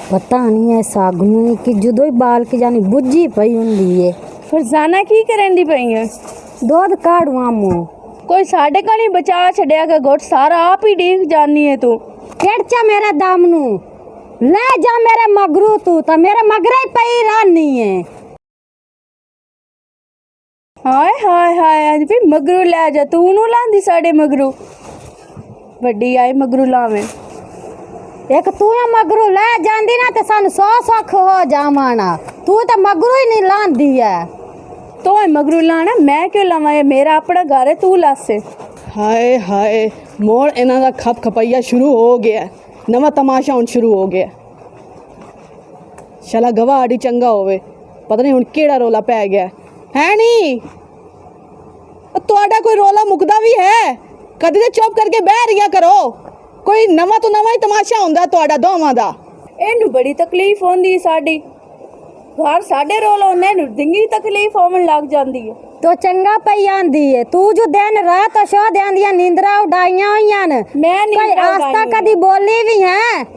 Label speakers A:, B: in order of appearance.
A: पता नहीं है सागनू कि ਜਦੋਂ ਹੀ ਬਾਲ ਕੇ ਜਾਨੀ ਬੁੱਝੀ ਪਈ ਹੁੰਦੀ ਏ।
B: ਫਰਜ਼ਾਨਾ ਕੀ ਕਰਨ ਦੀ ਪਈ ਹੈ?
A: ਦੁੱਧ ਕਾੜਵਾ ਮੂੰ
B: ਕੋਈ ਸਾਡੇ ਕੋਲ ਹੀ ਬਚਾ ਛੱਡਿਆ ਕਿ ਗੁੱਟ ਸਾਰਾ ਆਪ ਹੀ ਡੀਕ ਜਾਨੀ ਹੈ ਤੂੰ।
A: ਖੇੜਚਾ ਮੇਰੇ ਦਮ ਨੂੰ ਲੈ ਜਾ ਮੇਰੇ ਮਗਰੂ ਤੂੰ ਤਾਂ ਮੇਰੇ ਮਗਰੇ ਹੀ ਪਈ ਰਾਨੀ ਏ।
B: ਹਾਏ ਹਾਏ ਹਾਏ ਅੱਜ ਵੀ ਮਗਰੂ ਲੈ ਜਾ ਤੂੰ ਨੂੰ ਲਾਂਦੀ ਸਾਡੇ ਮਗਰੂ ਵੱਡੀ ਆਈ ਮਗਰੂ ਲਾਵੇਂ।
A: ਇੱਕ ਤੂੰ ਮਗਰੂ ਲੈ ਜਾਂਦੀ ਨਾ ਤੇ ਸਾਨੂੰ ਸੌ ਸੁੱਖ ਹੋ ਜਾਵਾਣਾ। ਤੂੰ ਤਾਂ ਮਗਰੂ ਹੀ ਨਹੀਂ ਲਾਂਦੀ ਐ।
B: ਤੂੰ ਮਗਰੂ ਲਾਣਾ ਮੈਂ ਕਿਉਂ ਲਾਵਾਂ? ਇਹ ਮੇਰਾ ਆਪਣਾ ਘਰ ਹੈ ਤੂੰ ਲਾਸੇ।
C: ਹਾਏ ਹਾਏ ਮੋੜ ਇਹਨਾਂ ਦਾ ਖਪ ਖਪਈਆ ਸ਼ੁਰੂ ਹੋ ਗਿਆ। ਨਵਾਂ ਤਮਾਸ਼ਾ ਹੁਣ ਸ਼ੁਰੂ ਹੋ ਗਿਆ। ਸ਼ਾਲਾ ਗਵਾ ਆੜੀ ਚੰਗਾ ਹੋਵੇ ਪਤਾ ਨਹੀਂ ਹੁਣ ਕਿਹੜਾ ਰੋਲਾ ਪੈ ਗਿਆ ਹੈ ਨਹੀਂ। ਤੁਹਾਡਾ ਕੋਈ ਰੋਲਾ ਮੁੱਕਦਾ ਵੀ ਹੈ? ਕਦੇ ਤੇ ਚੁੱਪ ਕਰਕੇ ਬਹਿ ਰਿਆ ਕਰੋ। ਕੋਈ ਨਵਾਂ ਤੋਂ ਨਵਾਂ ਹੀ ਤਮਾਸ਼ਾ ਹੁੰਦਾ ਤੁਹਾਡਾ ਦੋਵਾਂ ਦਾ।
B: ਇਹਨੂੰ ਬੜੀ ਤਕਲੀਫ ਹੁੰਦੀ ਸਾਡੀ ਘਰ ਸਾਡੇ ਰੋਲ ਉਹਨੇ ਨੂੰ dingi ਤਕਲੀਫ ਹੋਣ ਲੱਗ ਜਾਂਦੀ ਹੈ।
A: ਤੋ ਚੰਗਾ ਪਈ ਆਂਦੀ ਏ ਤੂੰ ਜੋ ਦਿਨ ਰਾਤ ਸ਼ੋ ਦਿਆਂ ਦੀਆਂ ਨੀਂਦਰਾਂ ਉਡਾਈਆਂ ਹੋਈਆਂ ਨੇ।
B: ਮੈਂ ਨੀਂਦਰਾਂ
A: ਕੋਈ ਆਸਤਾ
B: ਉਡਾਈਆਂ।
A: ਕਦੀ ਬੋਲੀ ਵੀ ਹੈ?